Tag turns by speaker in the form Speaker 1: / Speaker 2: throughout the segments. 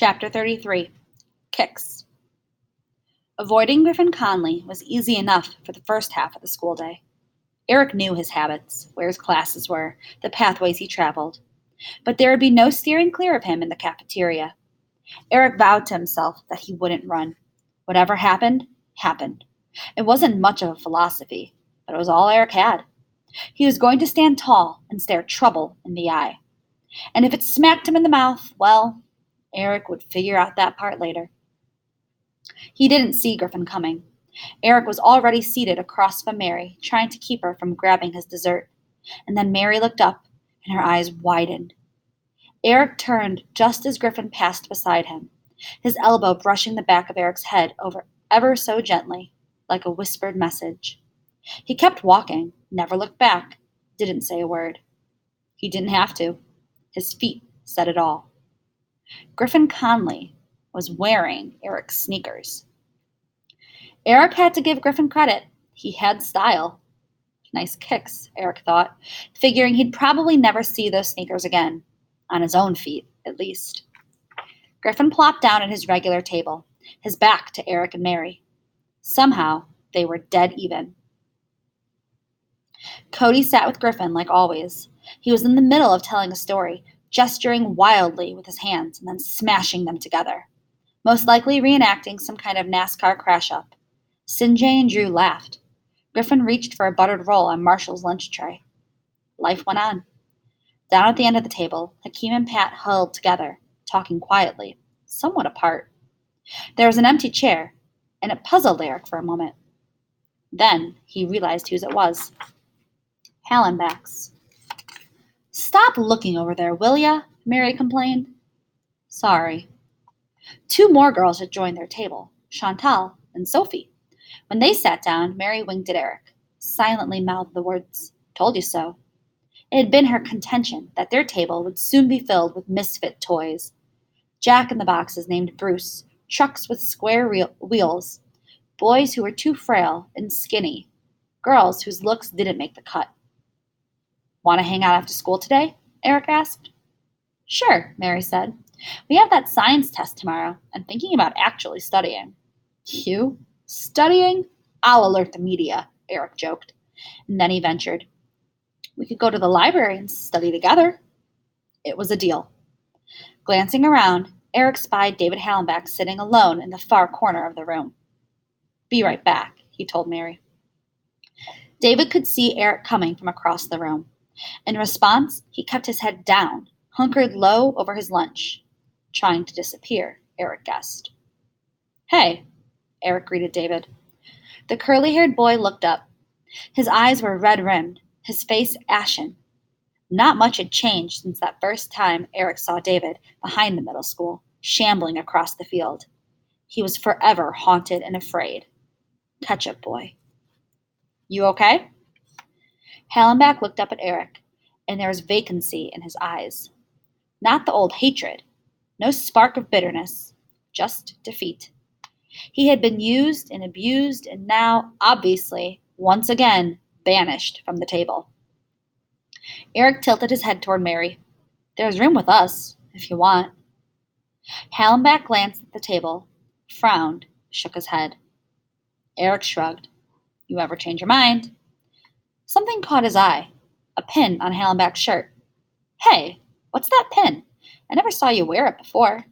Speaker 1: Chapter 33. Kicks. Avoiding Griffin Conley was easy enough for the first half of the school day. Eric knew his habits, where his classes were, the pathways he traveled. But there would be no steering clear of him in the cafeteria. Eric vowed to himself that he wouldn't run. Whatever happened, happened. It wasn't much of a philosophy, but it was all Eric had. He was going to stand tall and stare trouble in the eye. And if it smacked him in the mouth, well, Eric would figure out that part later. He didn't see Griffin coming. Eric was already seated across from Mary, trying to keep her from grabbing his dessert. And then Mary looked up, and her eyes widened. Eric turned just as Griffin passed beside him, his elbow brushing the back of Eric's head over ever so gently, like a whispered message. He kept walking, never looked back, didn't say a word. He didn't have to. His feet said it all. Griffin Conley was wearing Eric's sneakers. Eric had to give Griffin credit. He had style. Nice kicks, Eric thought, figuring he'd probably never see those sneakers again, on his own feet, at least. Griffin plopped down at his regular table, his back to Eric and Mary. Somehow, they were dead even. Cody sat with Griffin like always. He was in the middle of telling a story, gesturing wildly with his hands and then smashing them together, most likely reenacting some kind of NASCAR crash-up. Sinjay and Drew laughed. Griffin reached for a buttered roll on Marshall's lunch tray. Life went on. Down at the end of the table, Hakeem and Pat huddled together, talking quietly, somewhat apart. There was an empty chair, and it puzzled Eric for a moment. Then he realized whose it was. Hallenbach's. "Stop looking over there, will ya?" Mary complained. "Sorry." Two more girls had joined their table, Chantal and Sophie. When they sat down, Mary winked at Eric, silently mouthed the words, "Told you so." It had been her contention that their table would soon be filled with misfit toys. Jack-in-the-boxes named Bruce, trucks with square wheels, boys who were too frail and skinny, girls whose looks didn't make the cut. "Want to hang out after school today?" Eric asked. "Sure," Mary said. "We have that science test tomorrow. I'm thinking about actually studying." "You? Studying? I'll alert the media," Eric joked. And then he ventured, "We could go to the library and study together." It was a deal. Glancing around, Eric spied David Hallenbach sitting alone in the far corner of the room. "Be right back," he told Mary. David could see Eric coming from across the room. In response, he kept his head down, hunkered low over his lunch, trying to disappear, Eric guessed. "Hey," Eric greeted David. The curly-haired boy looked up. His eyes were red-rimmed, his face ashen. Not much had changed since that first time Eric saw David behind the middle school, shambling across the field. He was forever haunted and afraid. Ketchup boy. "You okay?" Hallenbach looked up at Eric, and there was vacancy in his eyes. Not the old hatred. No spark of bitterness. Just defeat. He had been used and abused and now, obviously, once again, banished from the table. Eric tilted his head toward Mary. "There's room with us, if you want." Hallenbach glanced at the table, frowned, shook his head. Eric shrugged. "You ever change your mind?" Something caught his eye. A pin on Hallenbach's shirt. "Hey, what's that pin? I never saw you wear it before."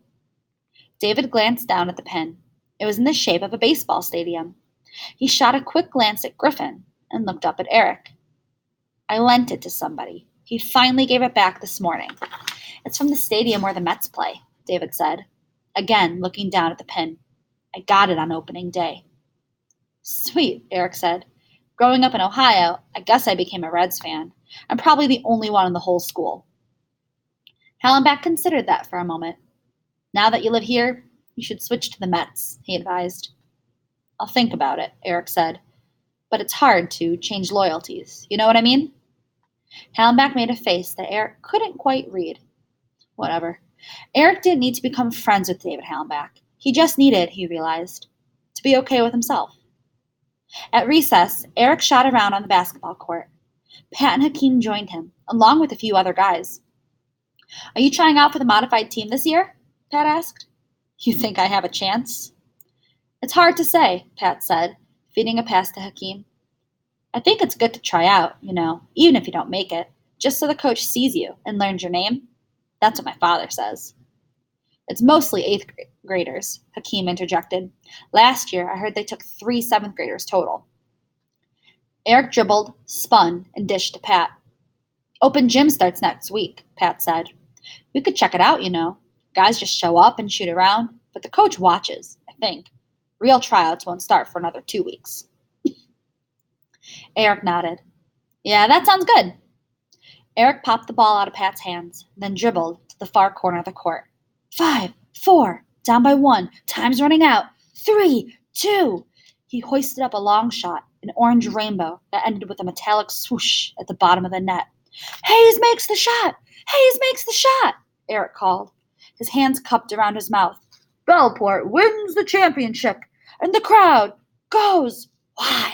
Speaker 1: David glanced down at the pin. It was in the shape of a baseball stadium. He shot a quick glance at Griffin and looked up at Eric. "I lent it to somebody. He finally gave it back this morning. It's from the stadium where the Mets play," David said, again looking down at the pin. "I got it on opening day." "Sweet," Eric said. "Growing up in Ohio, I guess I became a Reds fan. I'm probably the only one in the whole school." Hallenbach considered that for a moment. "Now that you live here, you should switch to the Mets," he advised. "I'll think about it," Eric said. "But it's hard to change loyalties. You know what I mean?" Hallenbach made a face that Eric couldn't quite read. Whatever. Eric didn't need to become friends with David Hallenbach. He just needed, he realized, to be okay with himself. At recess, Eric shot around on the basketball court. Pat and Hakeem joined him, along with a few other guys. "Are you trying out for the modified team this year?" Pat asked. You think I have a chance? It's hard to say, Pat said, feeding a pass to Hakeem. I think it's good to try out, even if you don't make it, just so the coach sees you and learns your name. That's what my father says. It's mostly eighth graders, Hakeem interjected. Last year, I heard they took 3 seventh graders total. Eric dribbled, spun, and dished to Pat. Open gym starts next week, Pat said. We could check it out. Guys just show up and shoot around, but the coach watches, I think. Real tryouts won't start for another 2 weeks. Eric nodded. Yeah, that sounds good. Eric popped the ball out of Pat's hands, then dribbled to the far corner of the court. 5, 4, down by 1, time's running out. 3, 2. He hoisted up a long shot, an orange rainbow that ended with a metallic swoosh at the bottom of the net. Hayes makes the shot! Hayes makes the shot! Eric called, his hands cupped around his mouth. Bellport wins the championship, and the crowd goes wild.